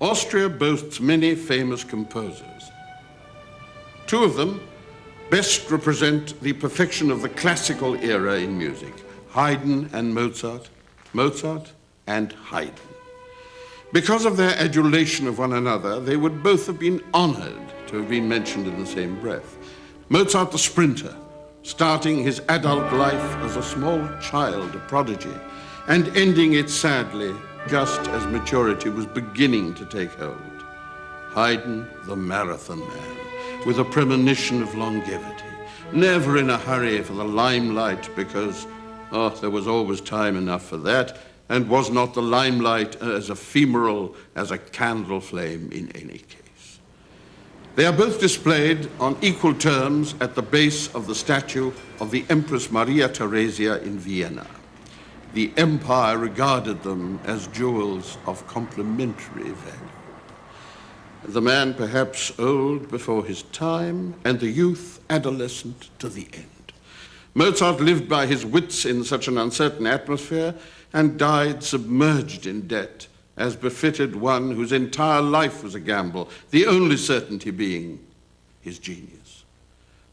Austria boasts many famous composers. Two of them best represent the perfection of the classical era in music, Haydn and Mozart, Mozart and Haydn. Because of their adulation of one another, they would both have been honored to have been mentioned in the same breath. Mozart the sprinter, starting his adult life as a small child, a prodigy, and ending it sadly just as maturity was beginning to take hold. Haydn the marathon man, with a premonition of longevity, never in a hurry for the limelight because, there was always time enough for that, and was not the limelight as ephemeral as a candle flame in any case. They are both displayed on equal terms at the base of the statue of the Empress Maria Theresia in Vienna. The empire regarded them as jewels of complementary value. The man perhaps old before his time, and the youth adolescent to the end. Mozart lived by his wits in such an uncertain atmosphere and died submerged in debt, as befitted one whose entire life was a gamble, the only certainty being his genius.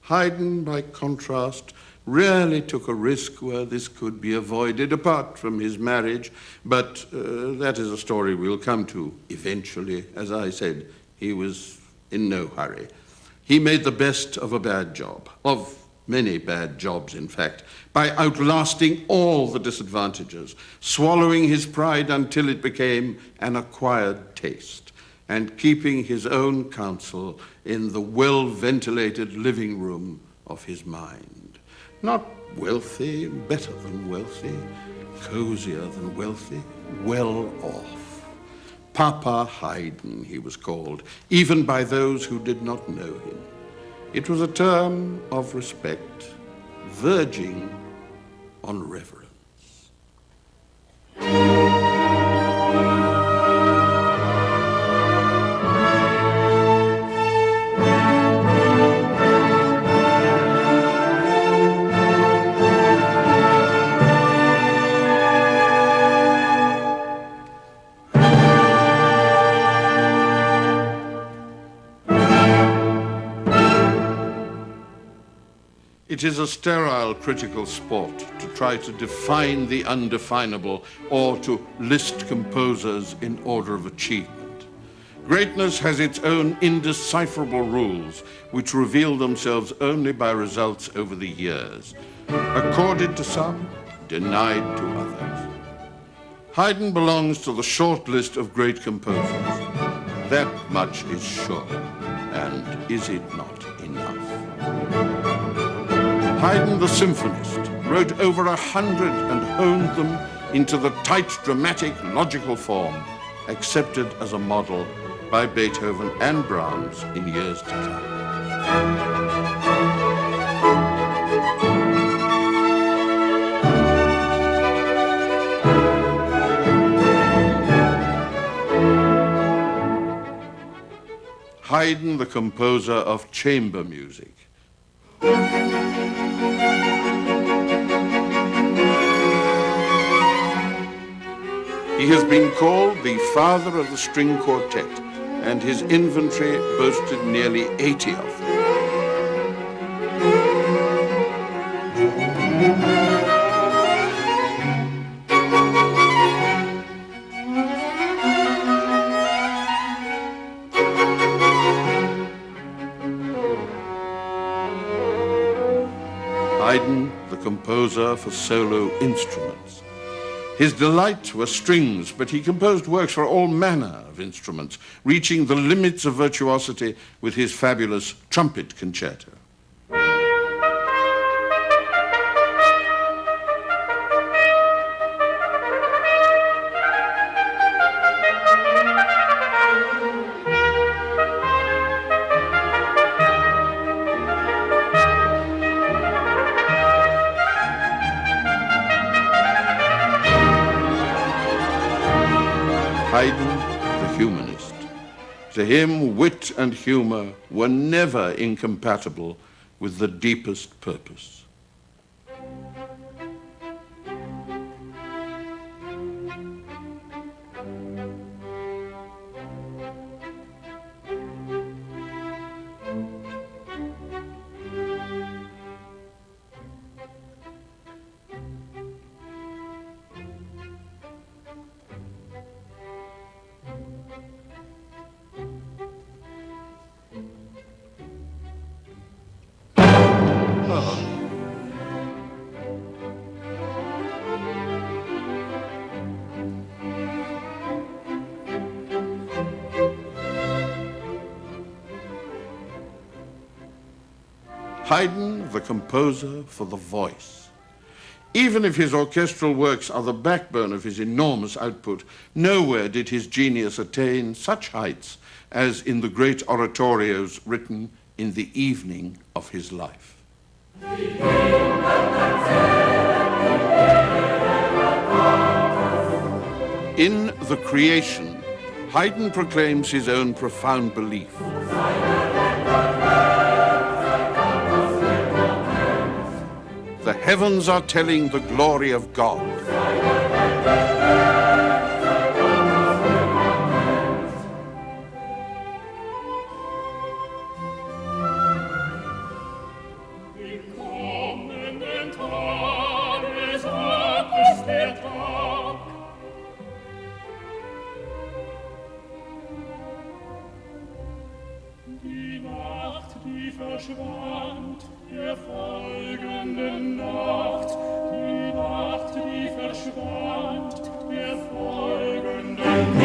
Haydn, by contrast, rarely took a risk where this could be avoided, apart from his marriage, but that is a story we'll come to eventually. As I said, he was in no hurry. He made the best of a bad job, of many bad jobs, in fact, by outlasting all the disadvantages, swallowing his pride until it became an acquired taste, and keeping his own counsel in the well-ventilated living room of his mind. Not wealthy, better than wealthy, cozier than wealthy, well off. Papa Haydn, he was called, even by those who did not know him. It was a term of respect, verging on reverence. It is a sterile critical sport to try to define the undefinable or to list composers in order of achievement. Greatness has its own indecipherable rules, which reveal themselves only by results over the years, accorded to some, denied to others. Haydn belongs to the short list of great composers. That much is sure, and is it not enough? Haydn the symphonist wrote over 100 and honed them into the tight, dramatic, logical form accepted as a model by Beethoven and Brahms in years to come. Haydn, the composer of chamber music. He has been called the father of the string quartet, and his inventory boasted nearly 80 of them. Haydn, the composer for solo instruments. His delight were strings, but he composed works for all manner of instruments, reaching the limits of virtuosity with his fabulous trumpet concerto. Haydn, the humanist. To him, wit and humor were never incompatible with the deepest purpose. Mahoney. Haydn, the composer for the voice. Even if his orchestral works are the backbone of his enormous output, nowhere did his genius attain such heights as in the great oratorios written in the evening of his life. In The Creation, Haydn proclaims his own profound belief. The heavens are telling the glory of God. Die Nacht, die verschwand, der folgenden Nacht, die Nacht, die verschwand, der folgenden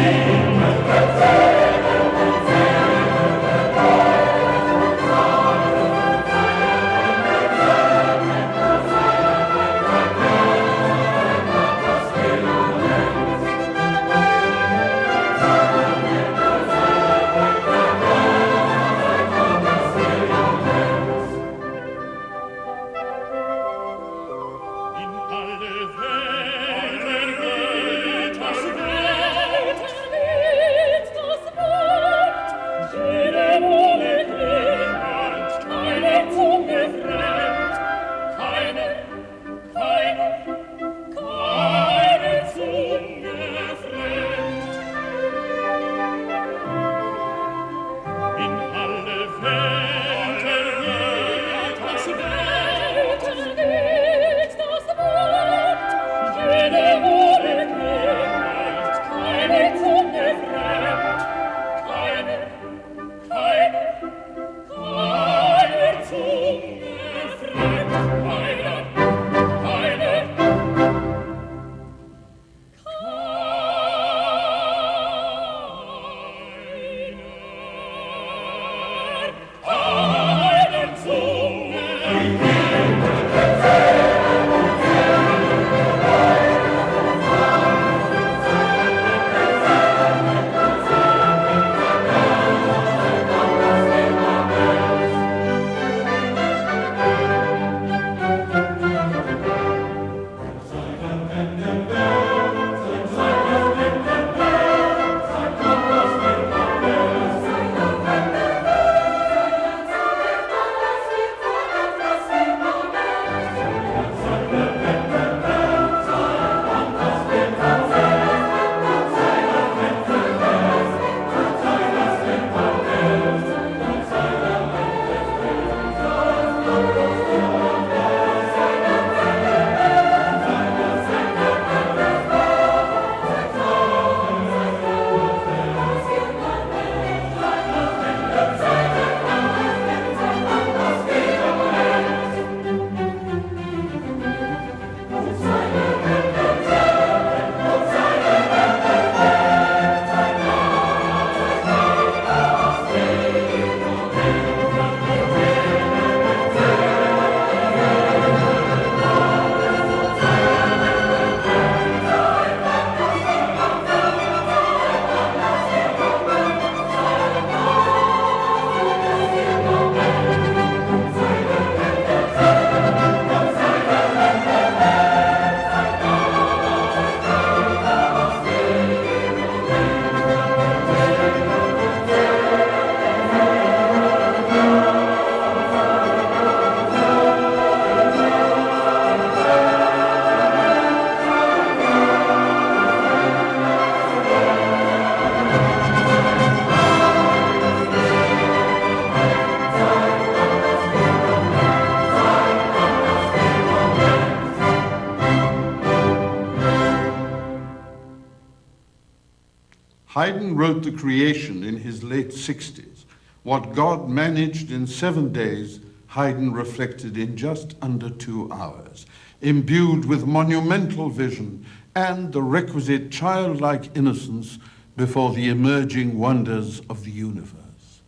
Haydn wrote The Creation in his late 60s. What God managed in 7 days, Haydn reflected in just under 2 hours, imbued with monumental vision and the requisite childlike innocence before the emerging wonders of the universe.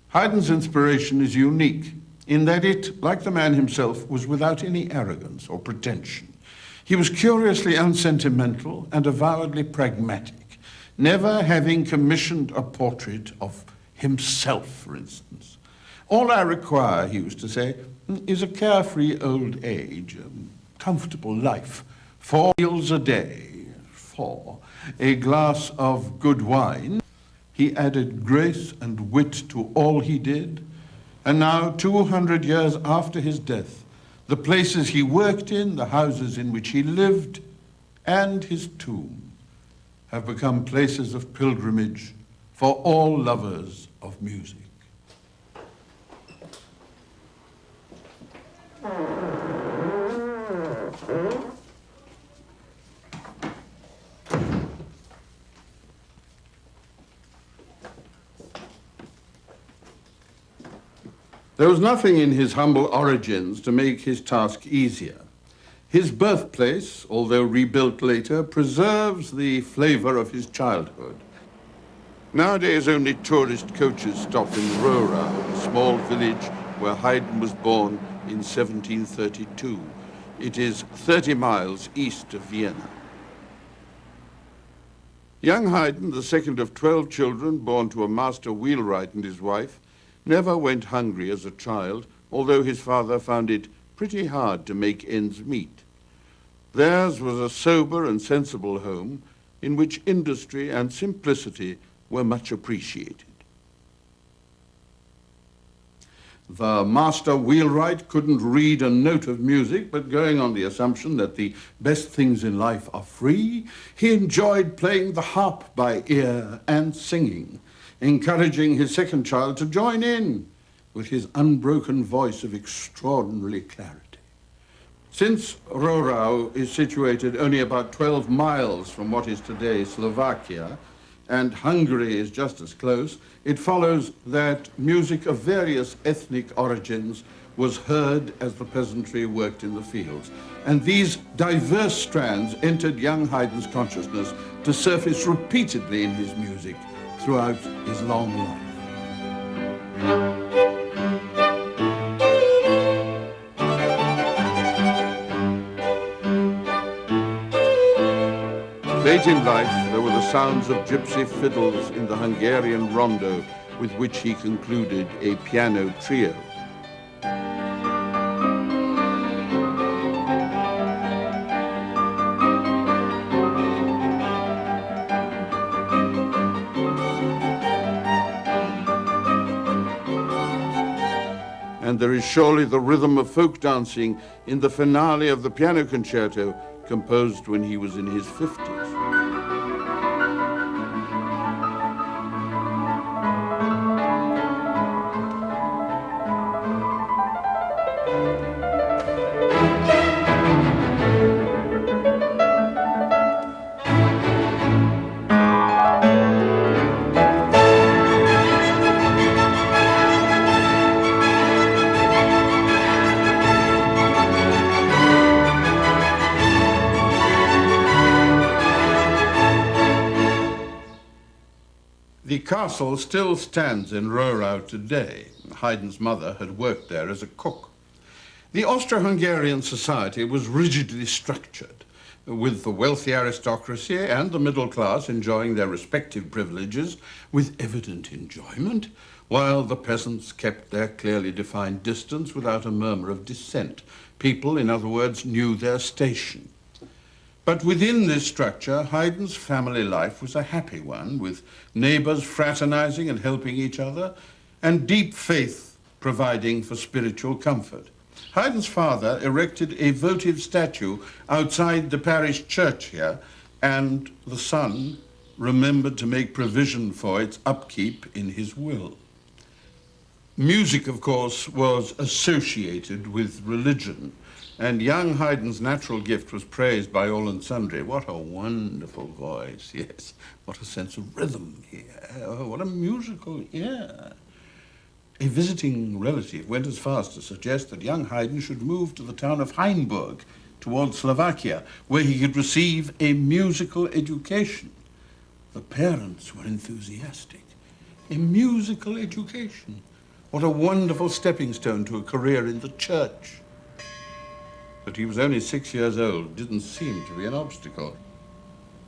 Haydn's inspiration is unique in that it, like the man himself, was without any arrogance or pretension. He was curiously unsentimental and avowedly pragmatic, never having commissioned a portrait of himself, for instance. All I require, he used to say, is a carefree old age, a comfortable life, 4 meals a day, 4, a glass of good wine. He added grace and wit to all he did, and now, 200 years after his death, the places he worked in, the houses in which he lived, and his tomb have become places of pilgrimage for all lovers of music. There was nothing in his humble origins to make his task easier. His birthplace, although rebuilt later, preserves the flavor of his childhood. Nowadays, only tourist coaches stop in Rohrau, a small village where Haydn was born in 1732. It is 30 miles east of Vienna. Young Haydn, the second of 12 children born to a master wheelwright and his wife, never went hungry as a child, although his father found it pretty hard to make ends meet. Theirs was a sober and sensible home in which industry and simplicity were much appreciated. The master wheelwright couldn't read a note of music, but going on the assumption that the best things in life are free, he enjoyed playing the harp by ear and singing, encouraging his second child to join in with his unbroken voice of extraordinary clarity. Since Rohrau is situated only about 12 miles from what is today Slovakia, and Hungary is just as close, it follows that music of various ethnic origins was heard as the peasantry worked in the fields. And these diverse strands entered young Haydn's consciousness to surface repeatedly in his music throughout his long life. Late in life, there were the sounds of gypsy fiddles in the Hungarian rondo with which he concluded a piano trio. And there is surely the rhythm of folk dancing in the finale of the piano concerto composed when he was in his 50s. The castle still stands in Rohrau today. Haydn's mother had worked there as a cook. The Austro-Hungarian society was rigidly structured, with the wealthy aristocracy and the middle class enjoying their respective privileges with evident enjoyment, while the peasants kept their clearly defined distance without a murmur of dissent. People, in other words, knew their station. But within this structure, Haydn's family life was a happy one, with neighbors fraternizing and helping each other, and deep faith providing for spiritual comfort. Haydn's father erected a votive statue outside the parish church here, and the son remembered to make provision for its upkeep in his will. Music, of course, was associated with religion, and young Haydn's natural gift was praised by all and sundry. What a wonderful voice, yes. What a sense of rhythm here. Oh, what a musical ear. A visiting relative went as far as to suggest that young Haydn should move to the town of Hainburg towards Slovakia, where he could receive a musical education. The parents were enthusiastic. A musical education. What a wonderful stepping stone to a career in the church. But he was only 6 years old, didn't seem to be an obstacle.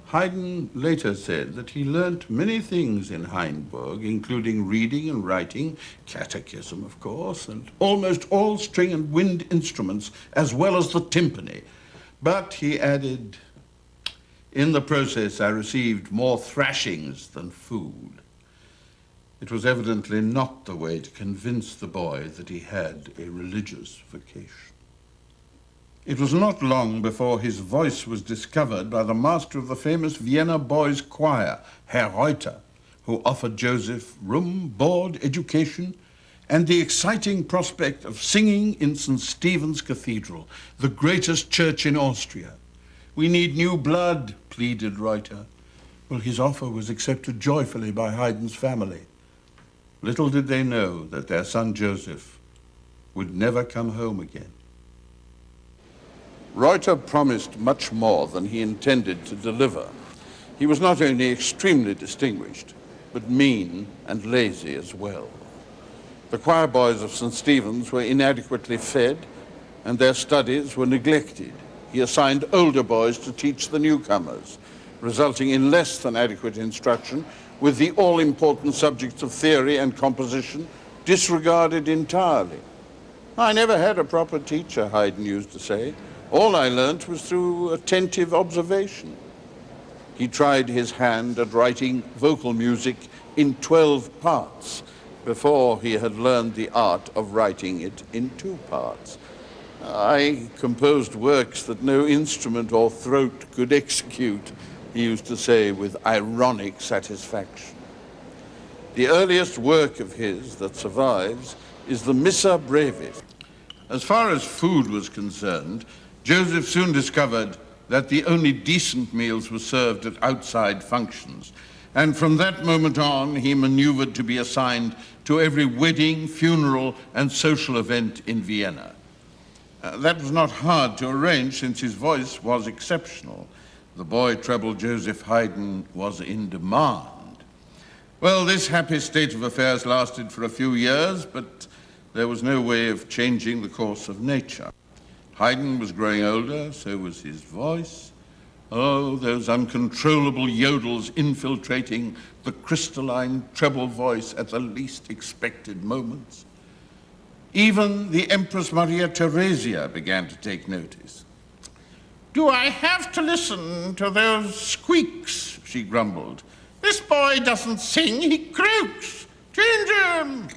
Haydn later said that he learnt many things in Hainburg, including reading and writing, catechism, of course, and almost all string and wind instruments, as well as the timpani. But, he added, in the process I received more thrashings than food. It was evidently not the way to convince the boy that he had a religious vocation. It was not long before his voice was discovered by the master of the famous Vienna boys' choir, Herr Reuter, who offered Joseph room, board, education, and the exciting prospect of singing in St. Stephen's Cathedral, the greatest church in Austria. "We need new blood," pleaded Reuter. Well, his offer was accepted joyfully by Haydn's family. Little did they know that their son Joseph would never come home again. Reuter promised much more than he intended to deliver. He was not only extremely distinguished, but mean and lazy as well. The choir boys of St. Stephen's were inadequately fed, and their studies were neglected. He assigned older boys to teach the newcomers, resulting in less than adequate instruction, with the all-important subjects of theory and composition disregarded entirely. "I never had a proper teacher," Haydn used to say. "All I learnt was through attentive observation." He tried his hand at writing vocal music in 12 parts before he had learned the art of writing it in 2 parts. "I composed works that no instrument or throat could execute," he used to say with ironic satisfaction. The earliest work of his that survives is the Missa Brevis. As far as food was concerned, Joseph soon discovered that the only decent meals were served at outside functions, and from that moment on he maneuvered to be assigned to every wedding, funeral, and social event in Vienna. That was not hard to arrange, since his voice was exceptional. The boy treble Joseph Haydn was in demand. Well, this happy state of affairs lasted for a few years, but there was no way of changing the course of nature. Haydn was growing older, so was his voice. Oh, those uncontrollable yodels infiltrating the crystalline treble voice at the least expected moments. Even the Empress Maria Theresia began to take notice. "Do I have to listen to those squeaks?" she grumbled. "This boy doesn't sing, he croaks. Change him!"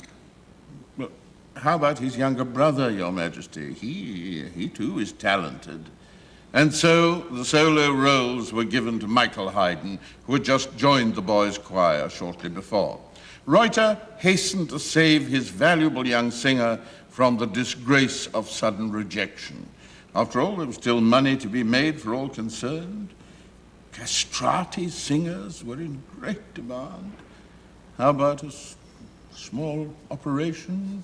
Well, how about his younger brother, Your Majesty? He too is talented. And so the solo roles were given to Michael Haydn, who had just joined the boys' choir shortly before. Reuter hastened to save his valuable young singer from the disgrace of sudden rejection. After all, there was still money to be made for all concerned. Castrati singers were in great demand. How about a small operation?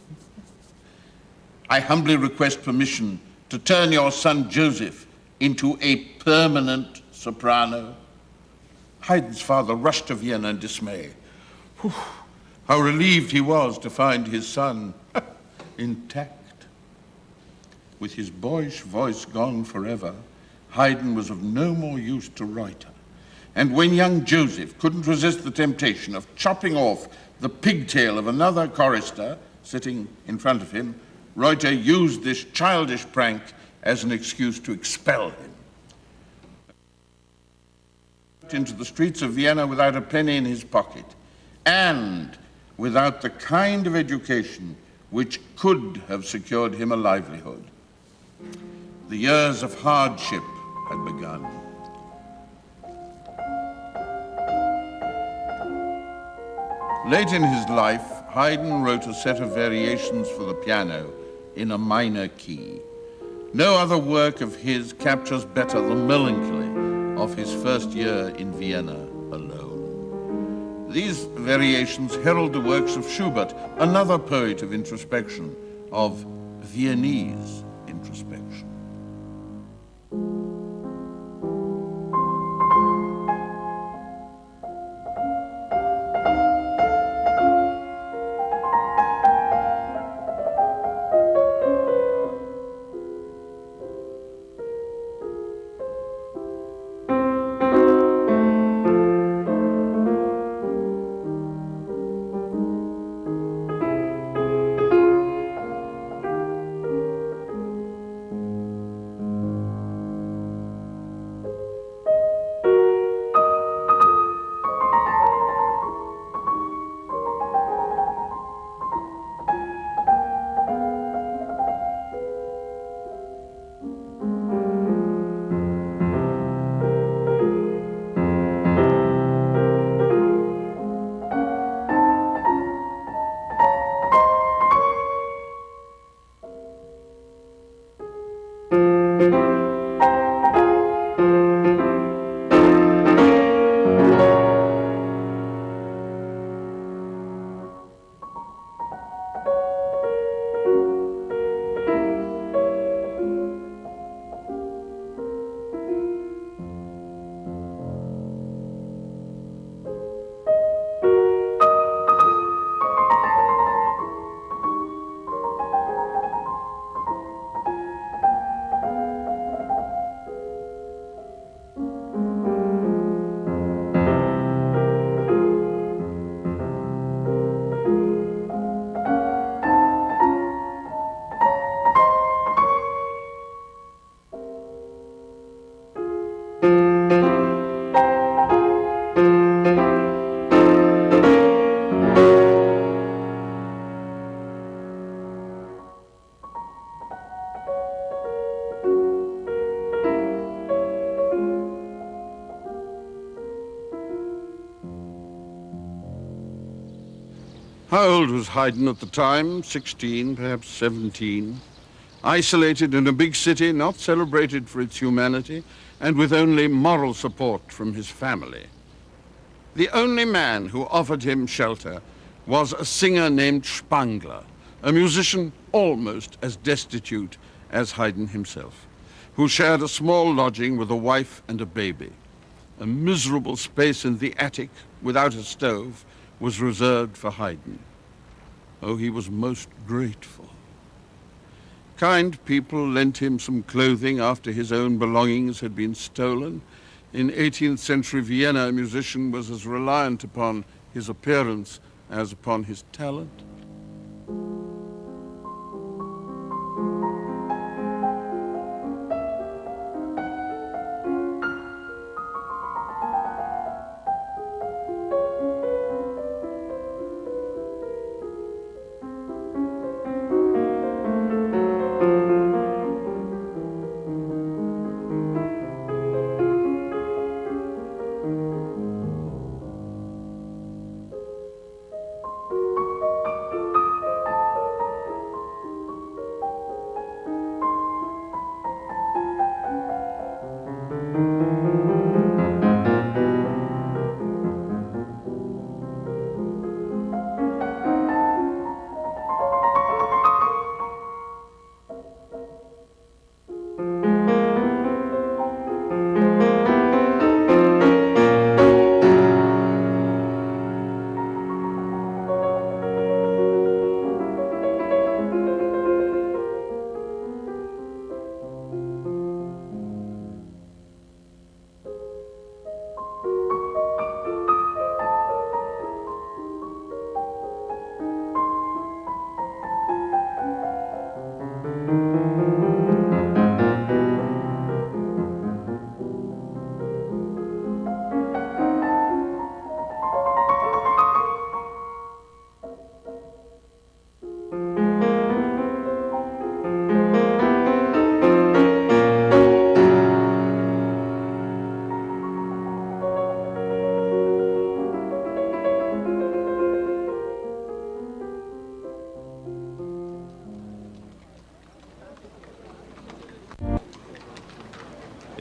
"I humbly request permission to turn your son Joseph into a permanent soprano." Haydn's father rushed to Vienna in dismay. Whew, how relieved he was to find his son intact. With his boyish voice gone forever, Haydn was of no more use to Reuter. And when young Joseph couldn't resist the temptation of chopping off the pigtail of another chorister sitting in front of him, Reuter used this childish prank as an excuse to expel him. Into the streets of Vienna without a penny in his pocket, and without the kind of education which could have secured him a livelihood. The years of hardship had begun. Late in his life, Haydn wrote a set of variations for the piano in a minor key. No other work of his captures better the melancholy of his first year in Vienna alone. These variations herald the works of Schubert, another poet of introspection, of Viennese introspection. How old was Haydn at the time? 16, perhaps 17. Isolated in a big city, not celebrated for its humanity, and with only moral support from his family. The only man who offered him shelter was a singer named Spangler, a musician almost as destitute as Haydn himself, who shared a small lodging with a wife and a baby. A miserable space in the attic, without a stove, was reserved for Haydn. Oh, he was most grateful. Kind people lent him some clothing after his own belongings had been stolen. In 18th century Vienna, a musician was as reliant upon his appearance as upon his talent.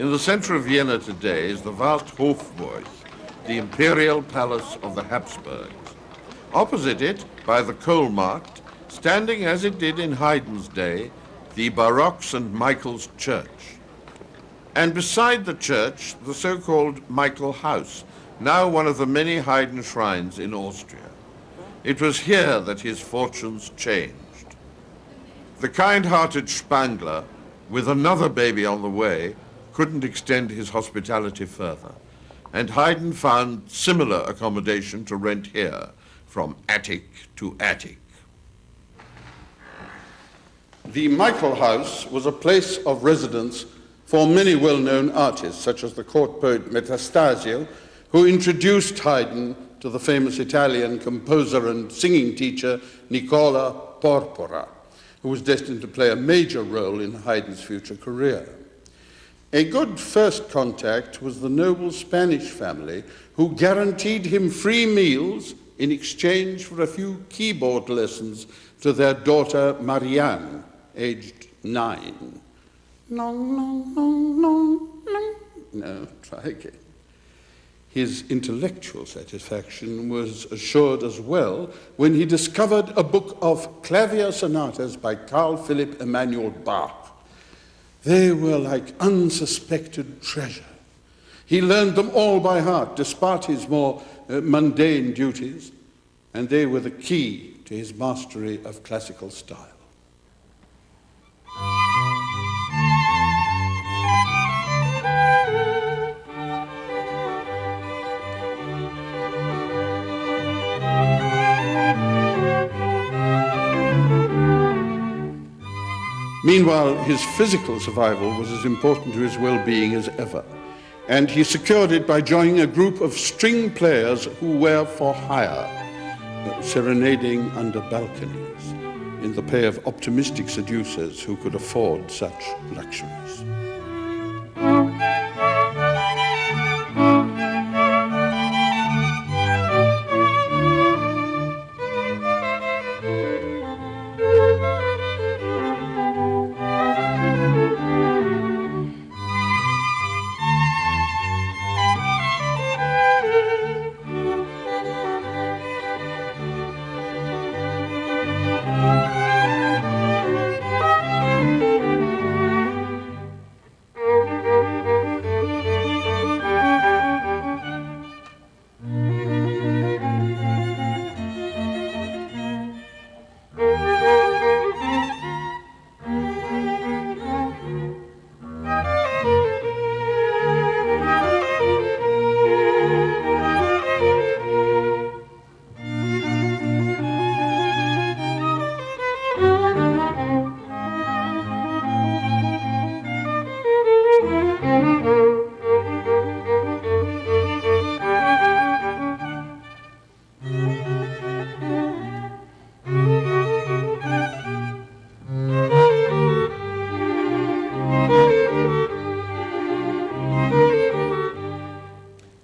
In the center of Vienna today is the Waldhofburg, the imperial palace of the Habsburgs. Opposite it, by the coal market, standing as it did in Haydn's day, the Baroque St. Michael's Church. And beside the church, the so-called Michael House, now one of the many Haydn shrines in Austria. It was here that his fortunes changed. The kind-hearted Spangler, with another baby on the way, couldn't extend his hospitality further, and Haydn found similar accommodation to rent here, from attic to attic. The Michael House was a place of residence for many well-known artists, such as the court poet Metastasio, who introduced Haydn to the famous Italian composer and singing teacher Nicola Porpora, who was destined to play a major role in Haydn's future career. A good first contact was the noble Spanish family who guaranteed him free meals in exchange for a few keyboard lessons to their daughter Marianne, aged 9. No, try again. His intellectual satisfaction was assured as well when he discovered a book of clavier sonatas by Carl Philipp Emanuel Bach. They were like unsuspected treasure. He learned them all by heart, despite his more mundane duties, and they were the key to his mastery of classical style. Meanwhile, his physical survival was as important to his well-being as ever, and he secured it by joining a group of string players who were for hire, serenading under balconies, in the pay of optimistic seducers who could afford such luxuries.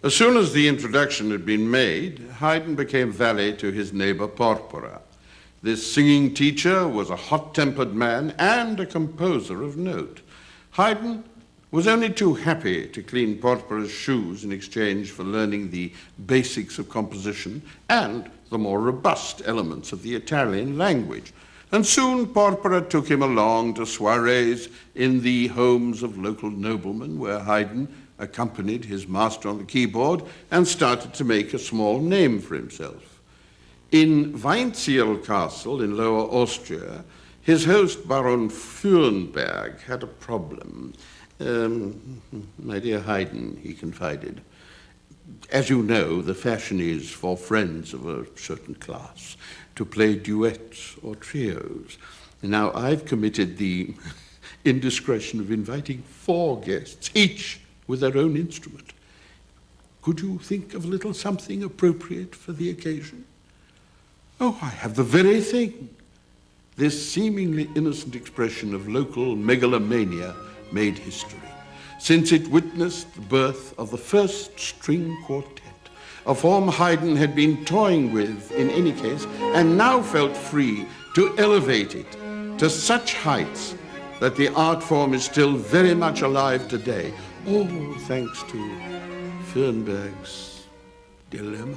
As soon as the introduction had been made, Haydn became valet to his neighbor Porpora. This singing teacher was a hot-tempered man and a composer of note. Haydn was only too happy to clean Porpora's shoes in exchange for learning the basics of composition and the more robust elements of the Italian language. And soon Porpora took him along to soirees in the homes of local noblemen, where Haydn accompanied his master on the keyboard and started to make a small name for himself. In Weinzierl Castle in Lower Austria, his host, Baron Fürnberg, had a problem. My dear Haydn, he confided, as you know, the fashion is for friends of a certain class to play duets or trios. Now, I've committed the indiscretion of inviting 4 guests, each with their own instrument. Could you think of a little something appropriate for the occasion? Oh, I have the very thing. This seemingly innocent expression of local megalomania made history, since it witnessed the birth of the first string quartet, a form Haydn had been toying with in any case, and now felt free to elevate it to such heights that the art form is still very much alive today. Oh, thanks to Fürnberg's dilemma.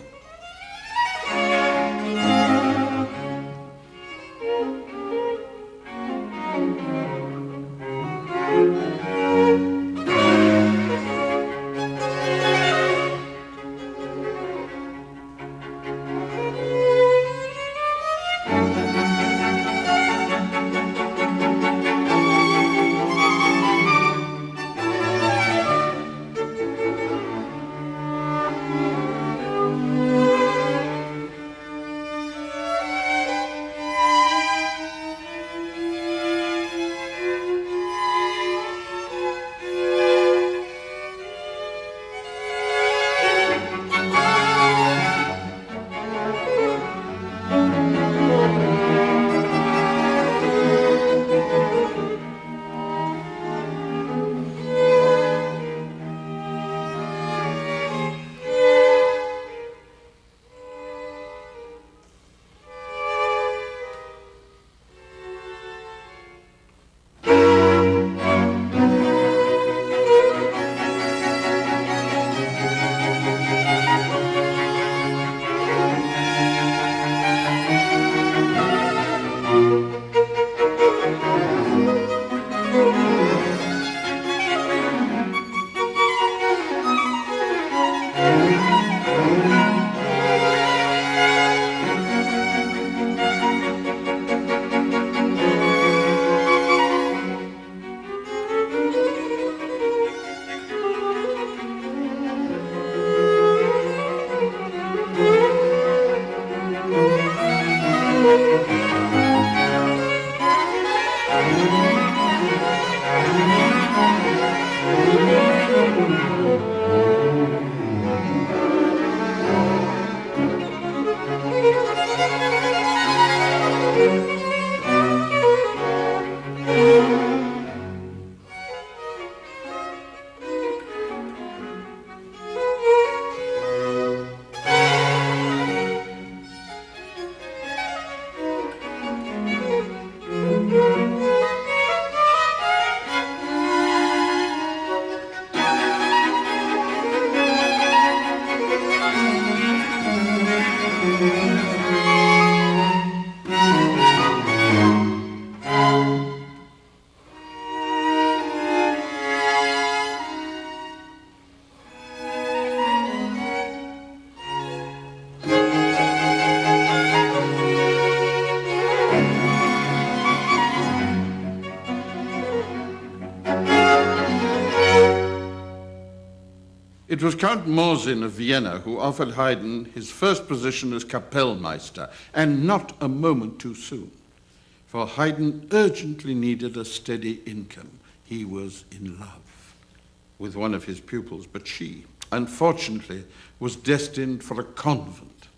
It was Count Morzin of Vienna who offered Haydn his first position as Kapellmeister, and not a moment too soon. For Haydn urgently needed a steady income. He was in love with one of his pupils, but she, unfortunately, was destined for a convent.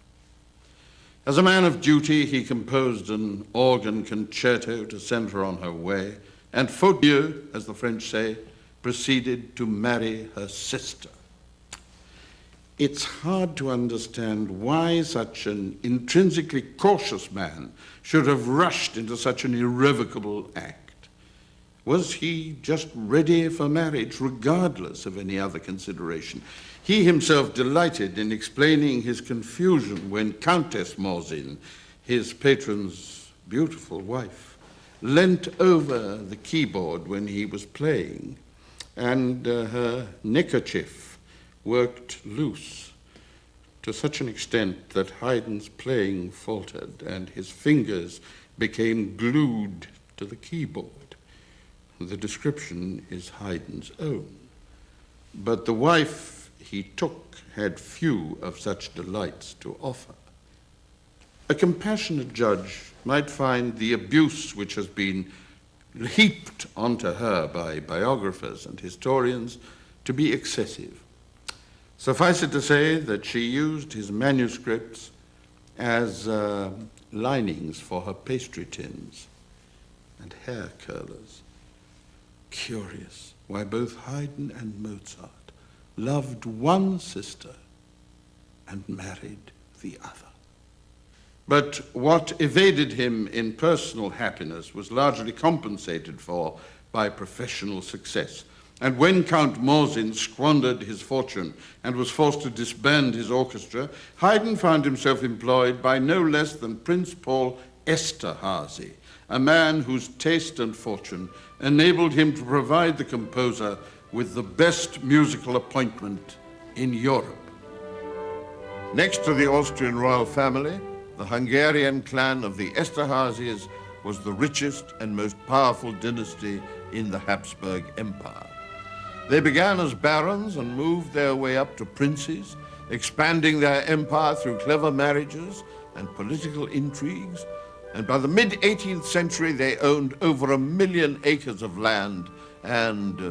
As a man of duty, he composed an organ concerto to send her on her way, and faute mieux, as the French say, proceeded to marry her sister. It's hard to understand why such an intrinsically cautious man should have rushed into such an irrevocable act. Was he just ready for marriage, regardless of any other consideration? He himself delighted in explaining his confusion when Countess Morzin, his patron's beautiful wife, leant over the keyboard when he was playing, and her neckerchief worked loose to such an extent that Haydn's playing faltered and his fingers became glued to the keyboard. The description is Haydn's own, but the wife he took had few of such delights to offer. A compassionate judge might find the abuse which has been heaped onto her by biographers and historians to be excessive. Suffice it to say that she used his manuscripts as linings for her pastry tins and hair curlers. Curious why both Haydn and Mozart loved one sister and married the other. But what evaded him in personal happiness was largely compensated for by professional success. And when Count Morzin squandered his fortune and was forced to disband his orchestra, Haydn found himself employed by no less than Prince Paul Esterhazy, a man whose taste and fortune enabled him to provide the composer with the best musical appointment in Europe. Next to the Austrian royal family, the Hungarian clan of the Esterhazys was the richest and most powerful dynasty in the Habsburg Empire. They began as barons and moved their way up to princes, expanding their empire through clever marriages and political intrigues. And by the mid-18th century, they owned over 1 million acres of land and,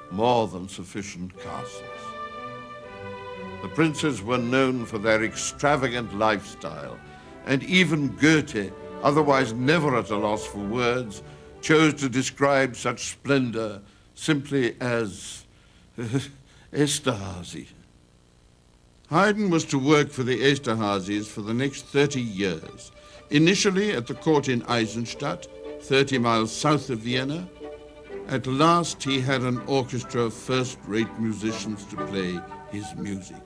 more than sufficient castles. The princes were known for their extravagant lifestyle, and even Goethe, otherwise never at a loss for words, chose to describe such splendor simply as Esterhazy. Haydn was to work for the Esterhazys for the next 30 years, initially at the court in Eisenstadt, 30 miles south of Vienna. At last, he had an orchestra of first-rate musicians to play his music.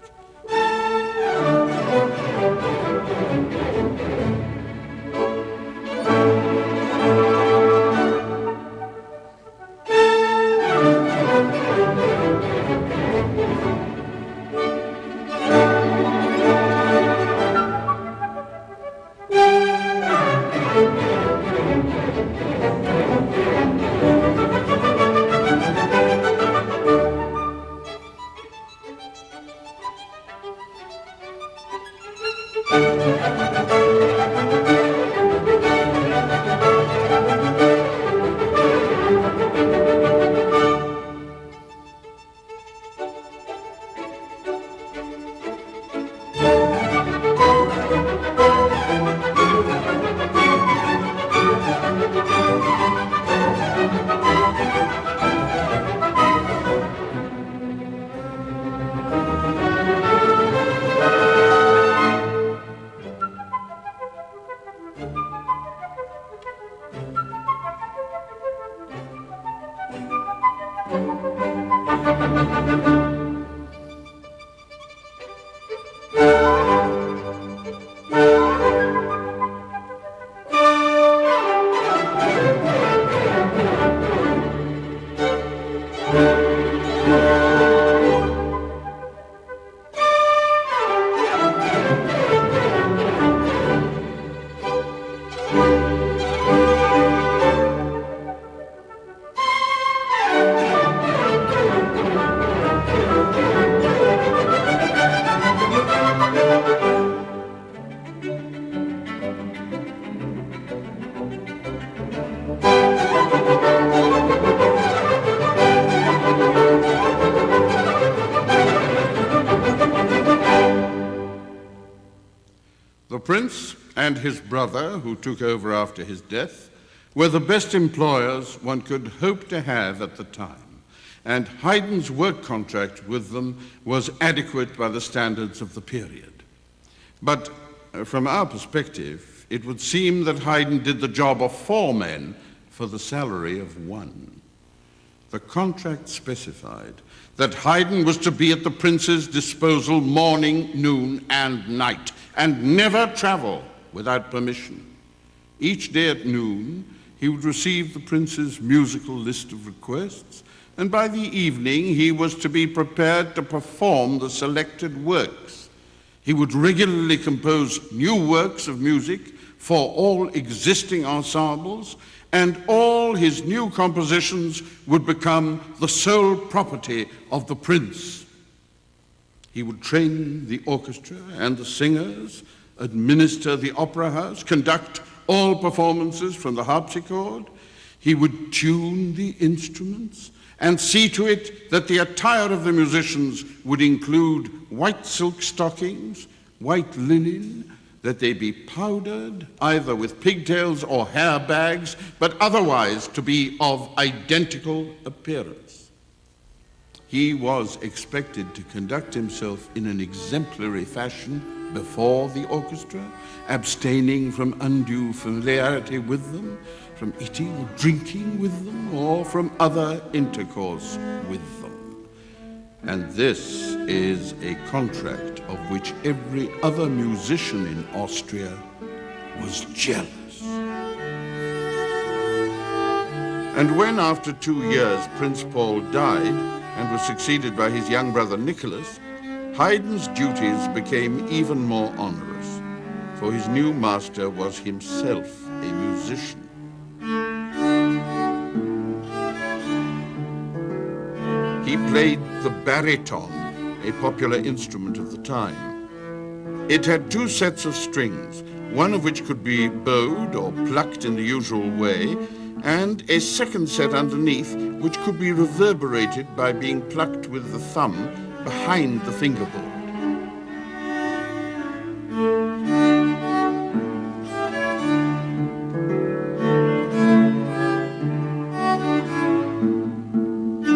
The prince and his brother, who took over after his death, were the best employers one could hope to have at the time, and Haydn's work contract with them was adequate by the standards of the period. But from our perspective, it would seem that Haydn did the job of 4 men for the salary of 1. The contract specified that Haydn was to be at the prince's disposal morning, noon, and night, and never travel without permission. Each day at noon, he would receive the prince's musical list of requests, and by the evening, he was to be prepared to perform the selected works. He would regularly compose new works of music for all existing ensembles, and all his new compositions would become the sole property of the prince. He would train the orchestra and the singers, administer the opera house, conduct all performances from the harpsichord. He would tune the instruments and see to it that the attire of the musicians would include white silk stockings, white linen, that they be powdered either with pigtails or hair bags, but otherwise to be of identical appearance. He was expected to conduct himself in an exemplary fashion before the orchestra, abstaining from undue familiarity with them, from eating or drinking with them, or from other intercourse with them. And this is a contract of which every other musician in Austria was jealous. And when, after 2 years, Prince Paul died and was succeeded by his young brother Nicholas, Haydn's duties became even more onerous, for his new master was himself a musician. He played the baritone, a popular instrument of the time. It had 2 sets of strings, one of which could be bowed or plucked in the usual way, and a second set underneath which could be reverberated by being plucked with the thumb behind the fingerboard.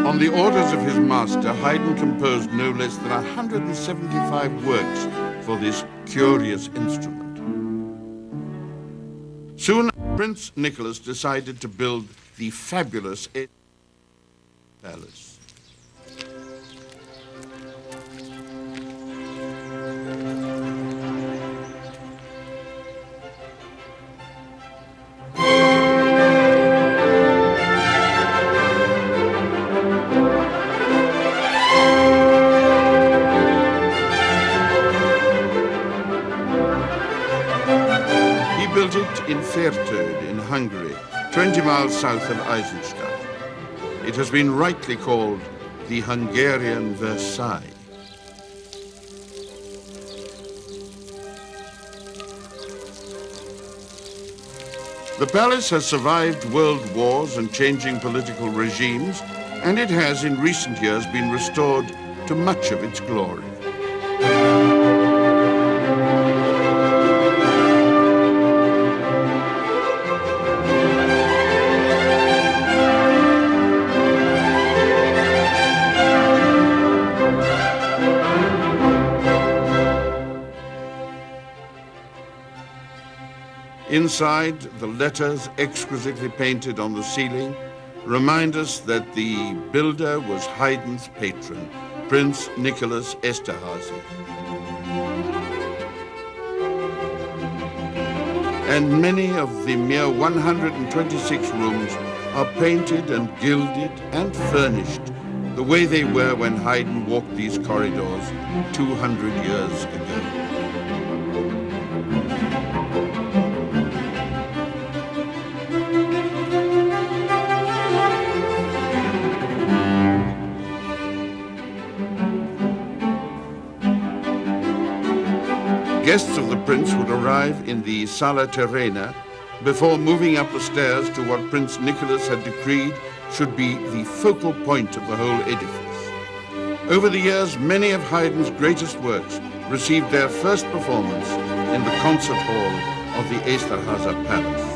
On the orders of his master, Haydn composed no less than 175 works for this curious instrument. Soon, Prince Nicholas decided to build the fabulous palace. In Fertőd in Hungary, 20 miles south of Eisenstadt. It has been rightly called the Hungarian Versailles. The palace has survived world wars and changing political regimes, and it has in recent years been restored to much of its glory. Inside, the letters exquisitely painted on the ceiling remind us that the builder was Haydn's patron, Prince Nicholas Esterházy. And many of the mere 126 rooms are painted and gilded and furnished the way they were when Haydn walked these corridors 200 years ago. Guests of the prince would arrive in the Sala Terrena before moving up the stairs to what Prince Nicholas had decreed should be the focal point of the whole edifice. Over the years, many of Haydn's greatest works received their first performance in the concert hall of the Esterházy Palace.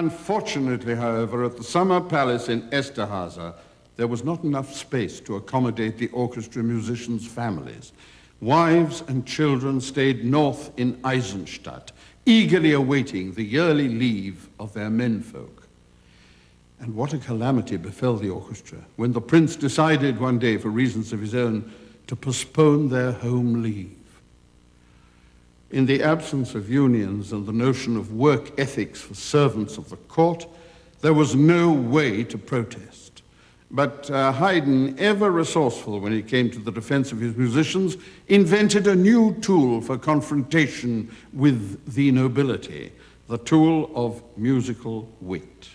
Unfortunately, however, at the Summer Palace in Esterhazy, there was not enough space to accommodate the orchestra musicians' families. Wives and children stayed north in Eisenstadt, eagerly awaiting the yearly leave of their menfolk. And what a calamity befell the orchestra when the prince decided one day, for reasons of his own, to postpone their home leave. In the absence of unions and the notion of work ethics for servants of the court, there was no way to protest. But Haydn, ever resourceful when it came to the defense of his musicians, invented a new tool for confrontation with the nobility, the tool of musical wit.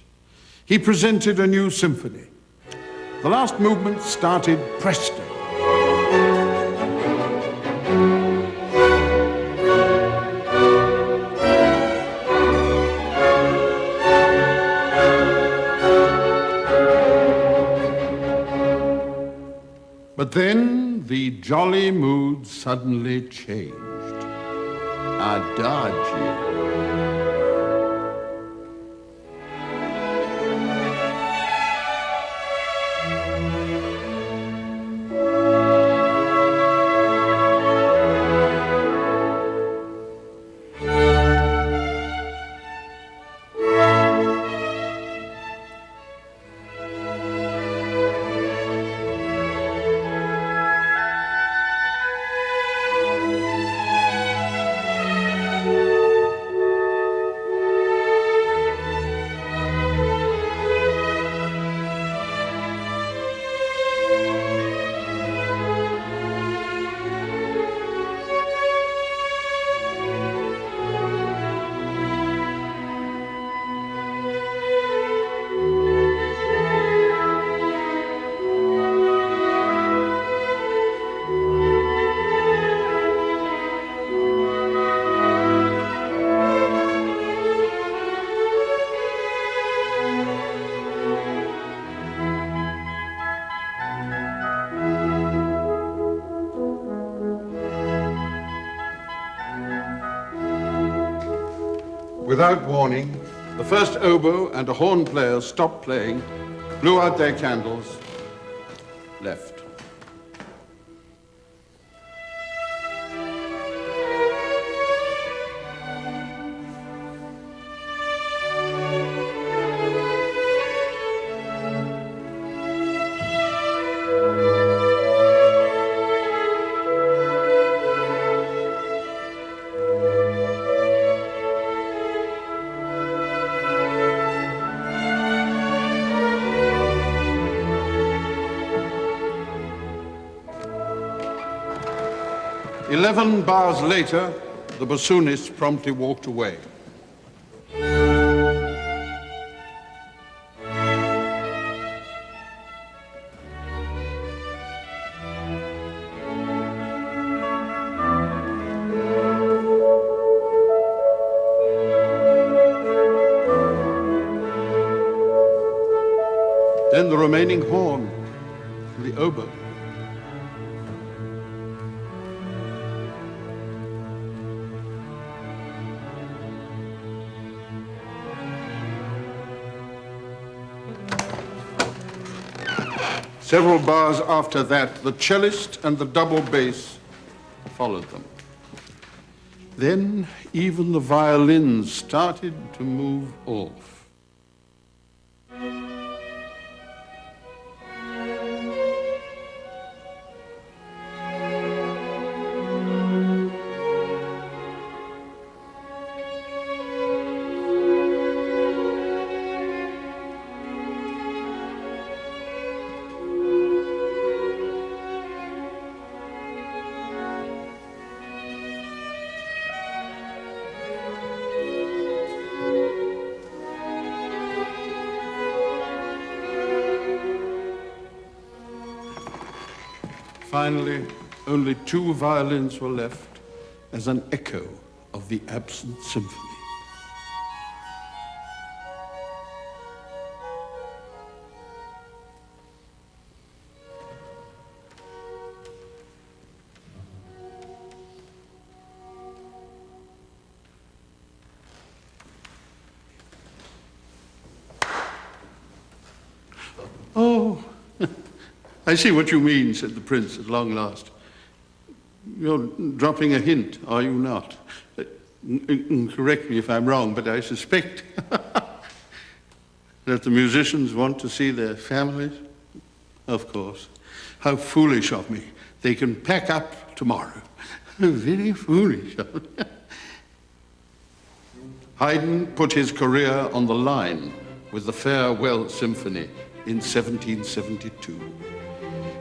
He presented a new symphony. The last movement started presto. But then the jolly mood suddenly changed. Adagio. Without warning, the first oboe and a horn player stopped playing, blew out their candles, left. "11 bars later, the bassoonist promptly walked away. Then the remaining horn, the oboe. Several bars after that, the cellist and the double bass followed them. Then even the violins started to move off. Finally, only 2 violins were left as an echo of the absent symphony. I see what you mean, said the prince at long last. You're dropping a hint, are you not? Correct me if I'm wrong, but I suspect that the musicians want to see their families. Of course. How foolish of me. They can pack up tomorrow. Very foolish of me. Haydn put his career on the line with the Farewell Symphony in 1772.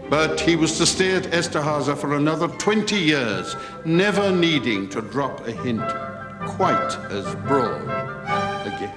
But he was to stay at Esterházy for another 20 years, never needing to drop a hint quite as broad again.